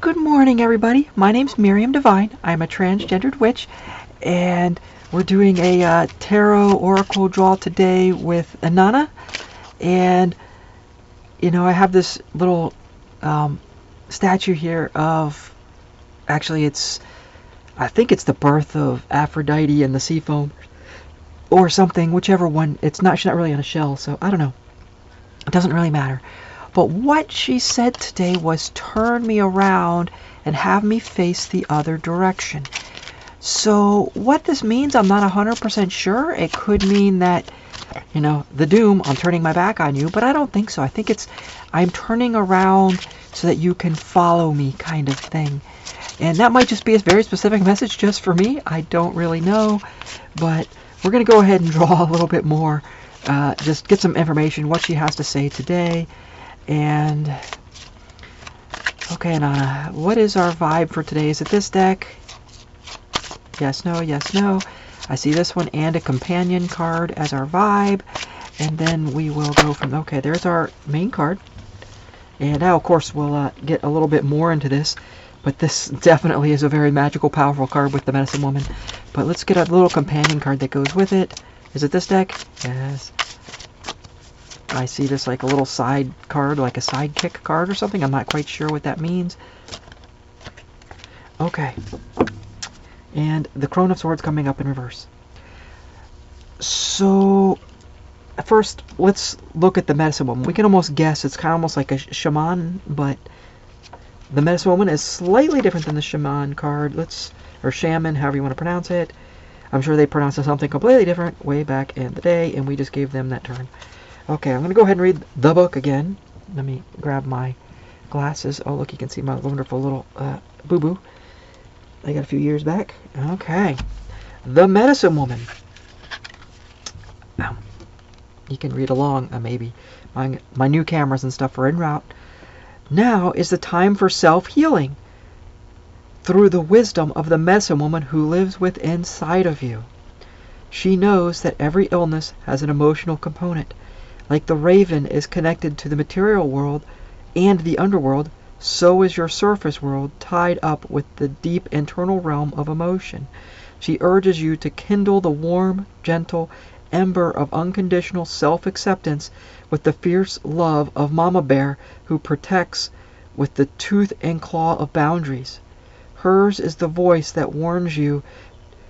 Good morning, everybody. My name's Miriam Divine. I'm a transgendered witch, and we're doing a tarot oracle draw today with Inanna. And, I have this little statue here of, actually, I think it's the birth of Aphrodite and the sea foam, or something, whichever one. She's not really on a shell, so I don't know. It doesn't really matter. But what she said today was turn me around and have me face the other direction. So what this means, I'm not 100% sure. It could mean that, the doom, I'm turning my back on you, but I don't think so. I think it's I'm turning around so that you can follow me kind of thing. And that might just be a very specific message just for me. I don't really know. But we're going to go ahead and draw a little bit more. Just get some information, what she has to say today. And, okay, Inanna, what is our vibe for today? Is it this deck? Yes, no, yes, no. I see this one and a companion card as our vibe. And then we will go from, okay, there's our main card. And now, of course, we'll get a little bit more into this. But this definitely is a very magical, powerful card with the Medicine Woman. But let's get a little companion card that goes with it. Is it this deck? Yes. I see this like a little side card, like a sidekick card or something. I'm not quite sure what that means. Okay. And the Crone of Swords coming up in reverse. So, first, let's look at the Medicine Woman. We can almost guess it's kind of almost like a shaman, but the Medicine Woman is slightly different than the shaman card. Or shaman, however you want to pronounce it. I'm sure they pronounced it something completely different way back in the day, and we just gave them that term. Okay, I'm going to go ahead and read the book again. Let me grab my glasses. Oh, look, you can see my wonderful little boo-boo I got a few years back. Okay. The Medicine Woman. Now, you can read along, maybe. My new cameras and stuff are en route. Now is the time for self-healing through the wisdom of the Medicine Woman who lives within inside of you. She knows that every illness has an emotional component. Like the raven is connected to the material world and the underworld, so is your surface world tied up with the deep internal realm of emotion. She urges you to kindle the warm, gentle ember of unconditional self-acceptance with the fierce love of Mama Bear who protects with the tooth and claw of boundaries. Hers is the voice that warns you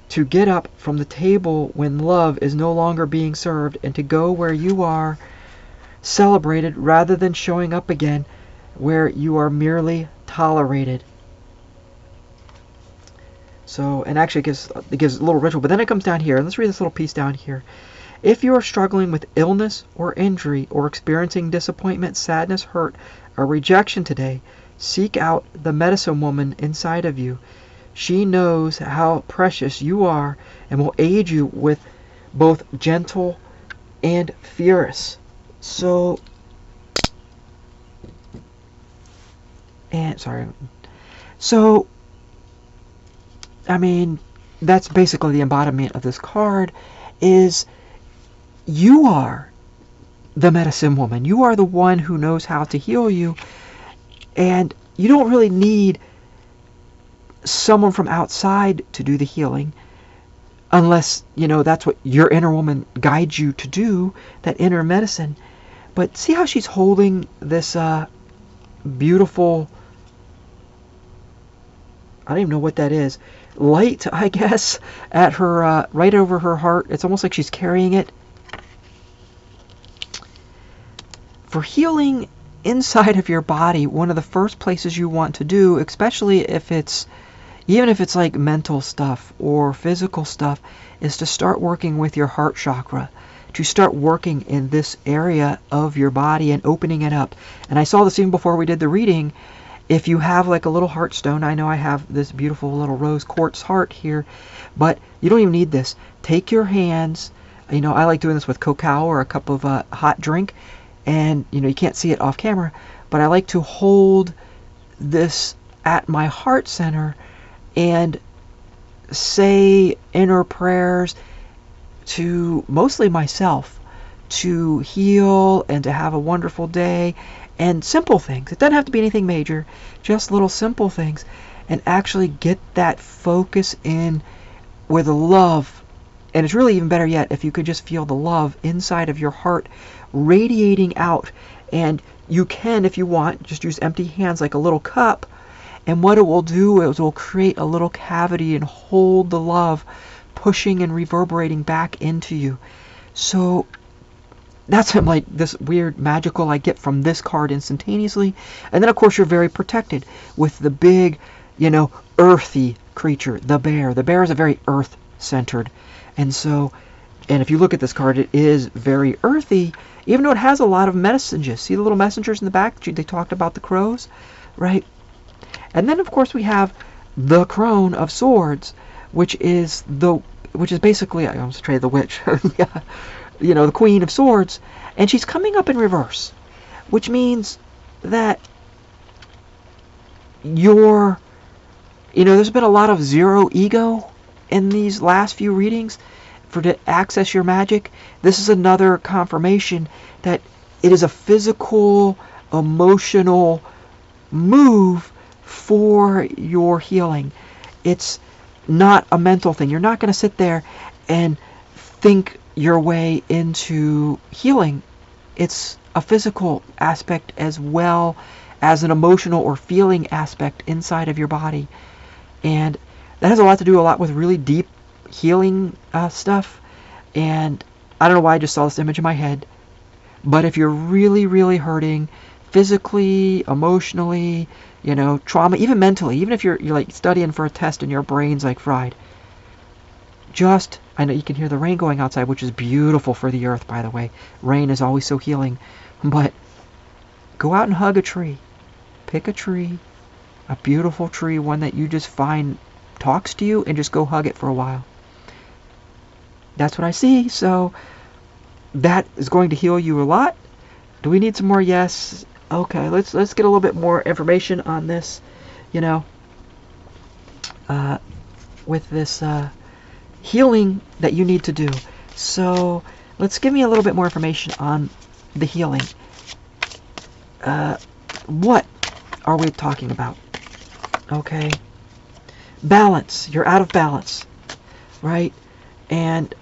to get up from the table when love is no longer being served and to go where you are celebrated rather than showing up again where you are merely tolerated. So, and actually it gives a little ritual, but then it comes down here, and let's read this little piece down here. If you are struggling with illness or injury or experiencing disappointment, sadness, hurt, or rejection today, seek out the Medicine Woman inside of you. She knows how precious you are and will aid you with both gentle and fierce. So, I mean, that's basically the embodiment of this card, is you are the Medicine Woman. You are the one who knows how to heal you, and you don't really need someone from outside to do the healing, unless, that's what your inner woman guides you to do, that inner medicine. But see how she's holding this beautiful, I don't even know what that is, light, I guess, at her, right over her heart. It's almost like she's carrying it. For healing inside of your body, one of the first places you want to do, especially even if it's like mental stuff or physical stuff, is to start working with your heart chakra, to start working in this area of your body and opening it up. And I saw this even before we did the reading. If you have like a little heart stone, I know I have this beautiful little rose quartz heart here, but you don't even need this. Take your hands, I like doing this with cacao or a cup of hot drink, and you can't see it off camera, but I like to hold this at my heart center and say inner prayers to mostly myself, to heal and to have a wonderful day and simple things. It doesn't have to be anything major, just little simple things, and actually get that focus in where the love, and it's really even better yet if you could just feel the love inside of your heart radiating out. And you can, if you want, just use empty hands like a little cup, and what it will do is it will create a little cavity and hold the love pushing and reverberating back into you. So that's like this weird magical I get from this card instantaneously. And then of course you're very protected with the big, earthy creature, the bear. The bear is a very earth centered. And so, and if you look at this card, it is very earthy, even though it has a lot of messages. See the little messengers in the back? They talked about the crows, right? And then of course we have the Crone of Swords, which is basically, I almost traded the witch, yeah, the Queen of Swords, and she's coming up in reverse, which means that there's been a lot of zero ego in these last few readings to access your magic. This is another confirmation that it is a physical, emotional move for your healing. It's not a mental thing. You're not going to sit there and think your way into healing. It's a physical aspect as well as an emotional or feeling aspect inside of your body. And that has a lot to do with really deep healing stuff. And I don't know why I just saw this image in my head. But if you're really, really hurting physically, emotionally, trauma, even mentally, even if you're like studying for a test and your brain's like fried, I know you can hear the rain going outside, which is beautiful for the earth, by the way. Rain is always so healing. But go out and hug a tree. Pick a tree, a beautiful tree, one that you just find talks to you, and just go hug it for a while. That's what I see. So that is going to heal you a lot. Do we need some more? Yes. Okay, let's get a little bit more information on this, with this healing that you need to do. So let's give me a little bit more information on the healing. What are we talking about? Okay. Balance. You're out of balance, right? And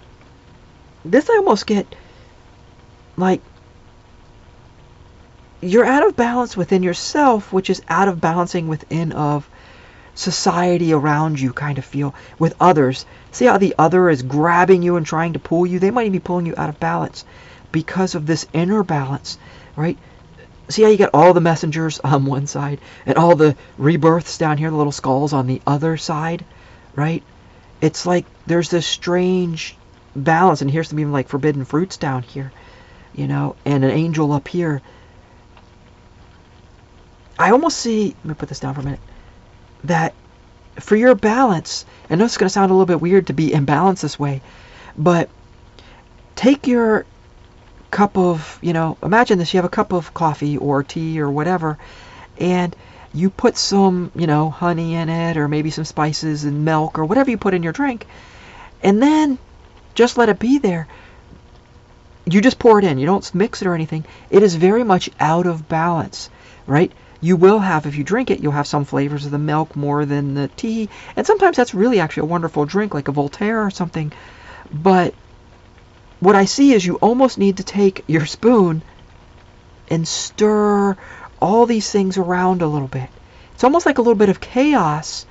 this I almost get like you're out of balance within yourself, which is out of balancing within of society around you, kind of feel, with others. See how the other is grabbing you and trying to pull you? They might even be pulling you out of balance because of this inner balance, right? See how you got all the messengers on one side and all the rebirths down here, the little skulls on the other side, right? It's like there's this strange balance, and here's some even like forbidden fruits down here, and an angel up here. I almost see, let me put this down for a minute, that for your balance, I know it's going to sound a little bit weird to be imbalanced this way, but take your cup of, imagine this, you have a cup of coffee or tea or whatever, and you put some, honey in it, or maybe some spices and milk or whatever you put in your drink, and then just let it be there. You just pour it in. You don't mix it or anything. It is very much out of balance, right? You will have, if you drink it, you'll have some flavors of the milk more than the tea. And sometimes that's really actually a wonderful drink, like a Voltaire or something. But what I see is you almost need to take your spoon and stir all these things around a little bit. It's almost like a little bit of chaos.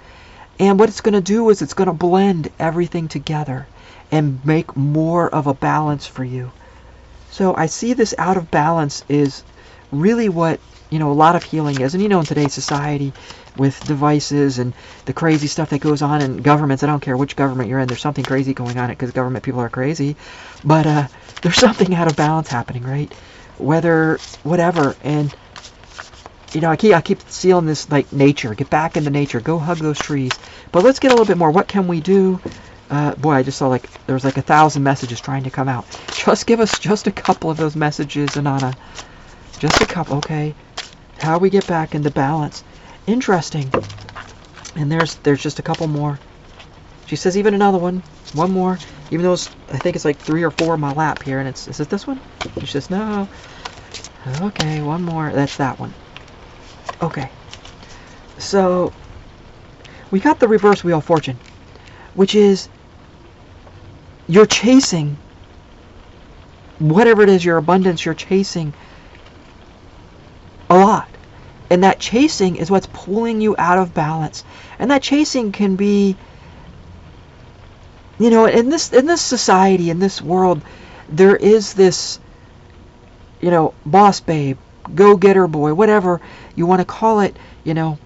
And what it's going to do is it's going to blend everything together and make more of a balance for you. So I see this out of balance is really what a lot of healing is. And in today's society with devices and the crazy stuff that goes on in governments, I don't care which government you're in, there's something crazy going on because government people are crazy. But there's something out of balance happening, right? Whatever. And, I keep seeing this like nature. Get back into nature. Go hug those trees. But let's get a little bit more. What can we do? Boy, I just saw there was 1,000 messages trying to come out. Just give us just a couple of those messages, Inanna. Just a couple, okay. How we get back into balance. Interesting. And there's just a couple more. She says even another one. One more. Even though I think it's like 3 or 4 in my lap here. And is it this one? She says no. Okay, one more. That's that one. Okay. So, we got the reverse Wheel of Fortune, which is you're chasing whatever it is, your abundance, you're chasing a lot. And that chasing is what's pulling you out of balance. And that chasing can be, you know, in this society, in this world, there is this, you know, boss babe, go-getter boy, whatever you want to call it, you know,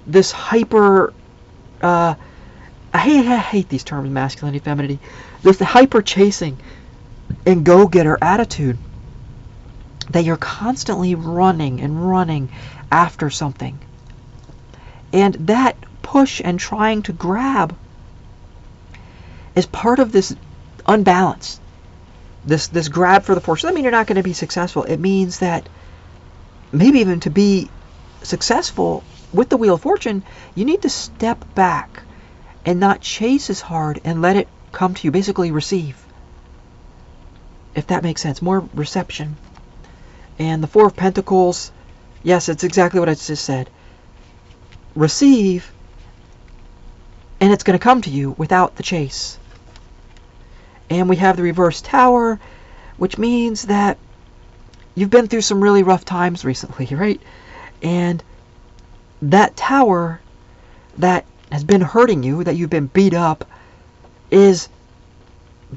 this hyper, I hate these terms, masculinity, femininity, this hyper chasing and go-getter attitude that you're constantly running and running after something. And that push and trying to grab is part of this unbalance. This grab for the fortune. Doesn't mean you're not going to be successful. It means that maybe even to be successful with the Wheel of Fortune, you need to step back and not chase as hard and let it come to you. Basically receive. If that makes sense. More reception. And the Four of Pentacles, yes, it's exactly what I just said. Receive, and it's going to come to you without the chase. And we have the reverse Tower, which means that you've been through some really rough times recently, right? And that tower that has been hurting you, that you've been beat up, is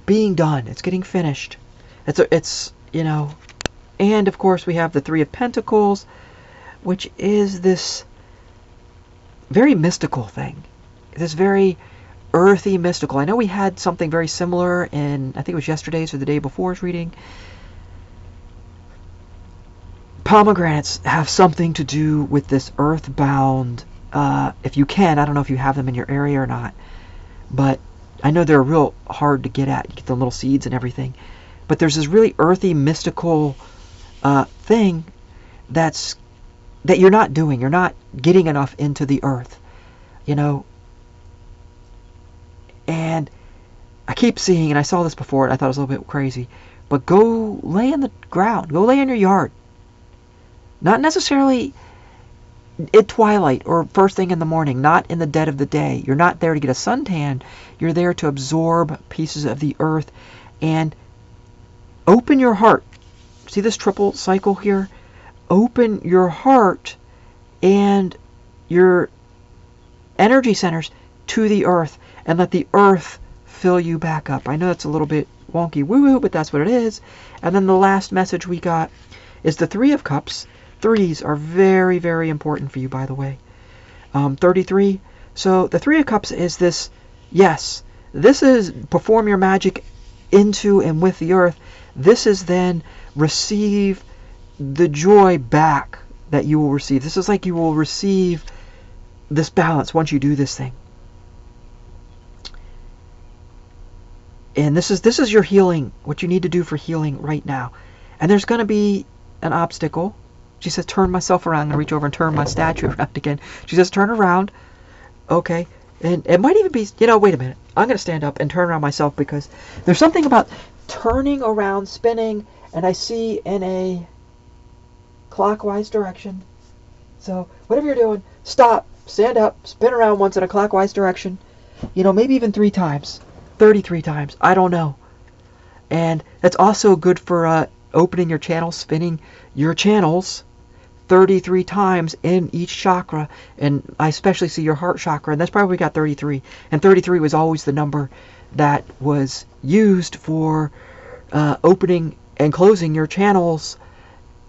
being done. It's getting finished. It's you know. And of course we have the Three of Pentacles, which is this very mystical thing. This very earthy mystical. I know we had something very similar in, I think it was yesterday's or the day before's reading. Pomegranates have something to do with this earthbound, if you can, I don't know if you have them in your area or not, but I know they're real hard to get at. You get the little seeds and everything. But there's this really earthy, mystical thing that you're not doing. You're not getting enough into the earth, you know. And I keep seeing, and I saw this before, and I thought it was a little bit crazy, but go lay in the ground. Go lay in your yard. Not necessarily at twilight or first thing in the morning. Not in the dead of the day. You're not there to get a suntan. You're there to absorb pieces of the earth and open your heart. See this triple cycle here? Open your heart and your energy centers to the earth and let the earth fill you back up. I know it's a little bit wonky woo-woo, but that's what it is. And then the last message we got is the Three of Cups. Threes are very, very important for you, by the way. 33. So the Three of Cups is this, yes, this is perform your magic into and with the earth. This is then receive the joy back that you will receive. This is like you will receive this balance once you do this thing. And this is your healing, what you need to do for healing right now. And there's going to be an obstacle. She says, turn myself around. I'm going to reach over and turn my statue around again. She says, turn around. Okay. And it might even be, you know, wait a minute. I'm going to stand up and turn around myself because there's something about turning around, spinning, and I see in a clockwise direction. So whatever you're doing, stop, stand up, spin around once in a clockwise direction. You know, maybe even 3 times, 33 times. I don't know. And that's also good for opening your channels, spinning your channels 33 times in each chakra. And I especially see your heart chakra, and that's probably got 33. And 33 was always the number that was used for opening and closing your channels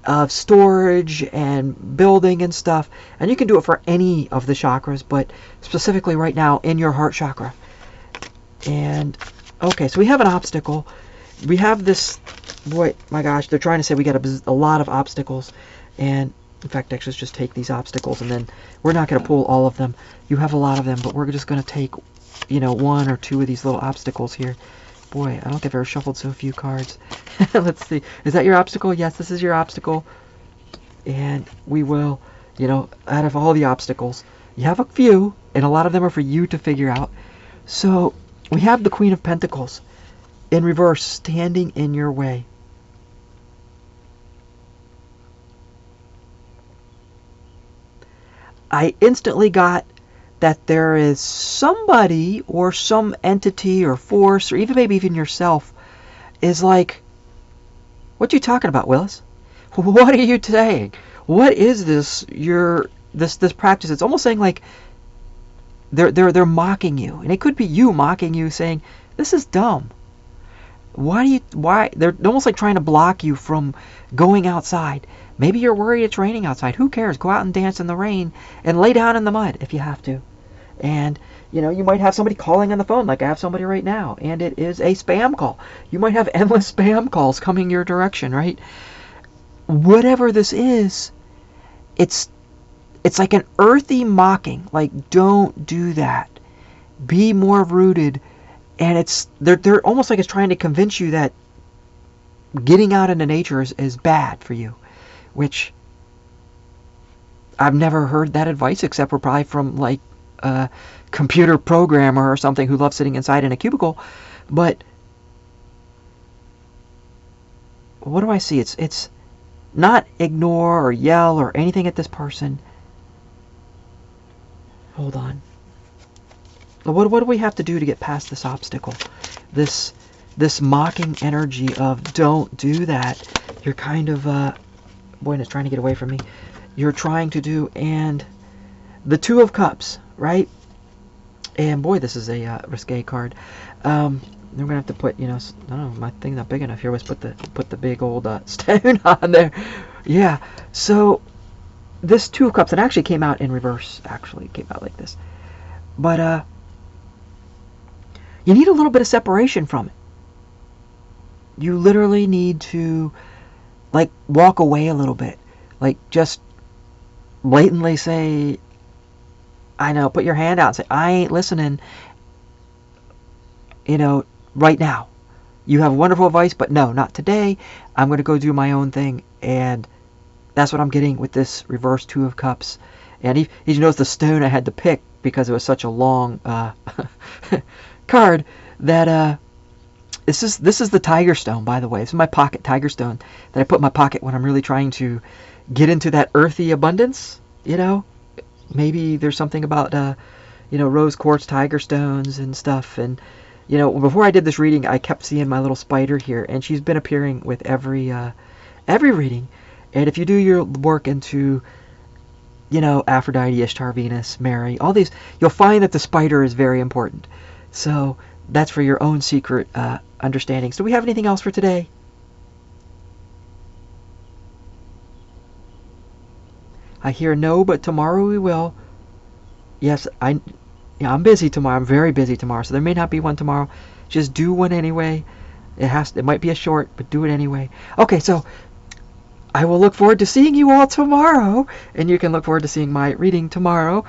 of storage and building and stuff. And you can do it for any of the chakras, but specifically right now in your heart chakra. And okay, so we have an obstacle. We have this, boy, my gosh, they're trying to say we got a lot of obstacles. And in fact, actually, let's just take these obstacles, and then we're not going to pull all of them. You have a lot of them, but we're just going to take, you know, 1 or 2 of these little obstacles here. Boy, I don't think I've ever shuffled so few cards. Let's see. Is that your obstacle? Yes, this is your obstacle. And we will, you know, out of all the obstacles, you have a few, and a lot of them are for you to figure out. So we have the Queen of Pentacles in reverse, standing in your way. I instantly got that there is somebody or some entity or force or even maybe even yourself is like, what you talking about, Willis? What are you saying? What is this? This practice? It's almost saying like they're mocking you, and it could be you mocking you, saying this is dumb. Why they're almost like trying to block you from going outside. Maybe you're worried it's raining outside. Who cares? Go out and dance in the rain and lay down in the mud if you have to. And you might have somebody calling on the phone, like I have somebody right now, and it is a spam call. You might have endless spam calls coming your direction, right? Whatever this is, it's like an earthy mocking, like don't do that. Be more rooted. And they're almost like it's trying to convince you that getting out into nature is bad for you, which I've never heard that advice except for probably from like a computer programmer or something who loves sitting inside in a cubicle. But what do I see? It's not ignore or yell or anything at this person. Hold on. What do we have to do to get past this obstacle? This mocking energy of don't do that. You're kind of boy, it's trying to get away from me. You're trying to do, and the Two of Cups, right? And boy, this is a risque card. We're gonna have to put, I don't know, my thing's not big enough here. Let's put the big old stone on there. Yeah. So this Two of Cups, it actually came out in reverse. Actually, it came out like this. But you need a little bit of separation from it. You literally need to, like, walk away a little bit. Like, just blatantly say, I know, put your hand out and say, I ain't listening, right now. You have wonderful advice, but no, not today. I'm going to go do my own thing. And that's what I'm getting with this reverse Two of Cups. And he knows the stone I had to pick because it was such a long card that this is the tiger stone, by the way. This is my pocket tiger stone that I put in my pocket when I'm really trying to get into that earthy abundance. Maybe there's something about rose quartz tiger stones and stuff. And before I did this reading, I kept seeing my little spider here, and she's been appearing with every reading. And if you do your work into Aphrodite, Ishtar, Venus, Mary, all these, you'll find that the spider is very important. So that's for your own secret understandings. Do we have anything else for today? I hear no, but tomorrow we will. Yes, I'm busy tomorrow. I'm very busy tomorrow, so there may not be one tomorrow. Just do one anyway. It might be a short, but do it anyway. Okay, so I will look forward to seeing you all tomorrow, and you can look forward to seeing my reading tomorrow.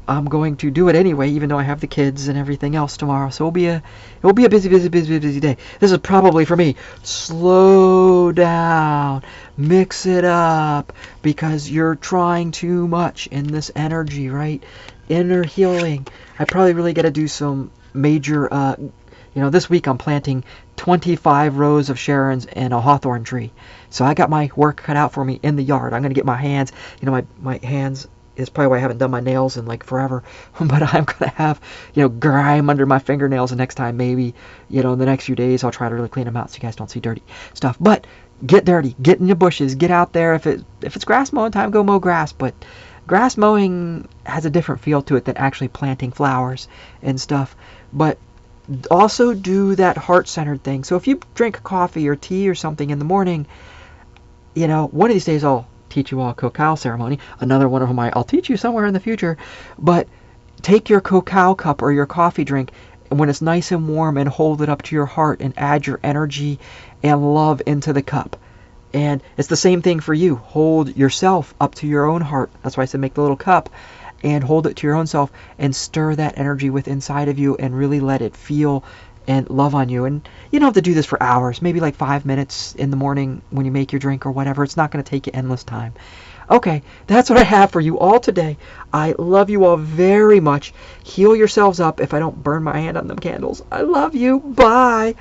I'm going to do it anyway, even though I have the kids and everything else tomorrow. So it will be a busy day. This is probably for me. Slow down, mix it up, because you're trying too much in this energy, right? Inner healing. I probably really got to do some major. This week I'm planting 25 rows of Sharons and a hawthorn tree. So I got my work cut out for me in the yard. I'm going to get my hands. My hands is probably why I haven't done my nails in like forever. But I'm going to have, grime under my fingernails the next time. Maybe, in the next few days I'll try to really clean them out so you guys don't see dirty stuff. But get dirty. Get in the bushes. Get out there. If it's grass mowing time, go mow grass. But grass mowing has a different feel to it than actually planting flowers and stuff. But also do that heart-centered thing. So if you drink coffee or tea or something in the morning, one of these days I'll teach you all a cacao ceremony. Another one of them I'll teach you somewhere in the future. But take your cacao cup or your coffee drink, and when it's nice and warm, and hold it up to your heart and add your energy and love into the cup. And it's the same thing for you. Hold yourself up to your own heart. That's why I said make the little cup. And hold it to your own self and stir that energy with inside of you and really let it feel and love on you. And you don't have to do this for hours. Maybe like 5 minutes in the morning when you make your drink or whatever. It's not going to take you endless time. Okay, that's what I have for you all today. I love you all very much. Heal yourselves up if I don't burn my hand on them candles. I love you. Bye.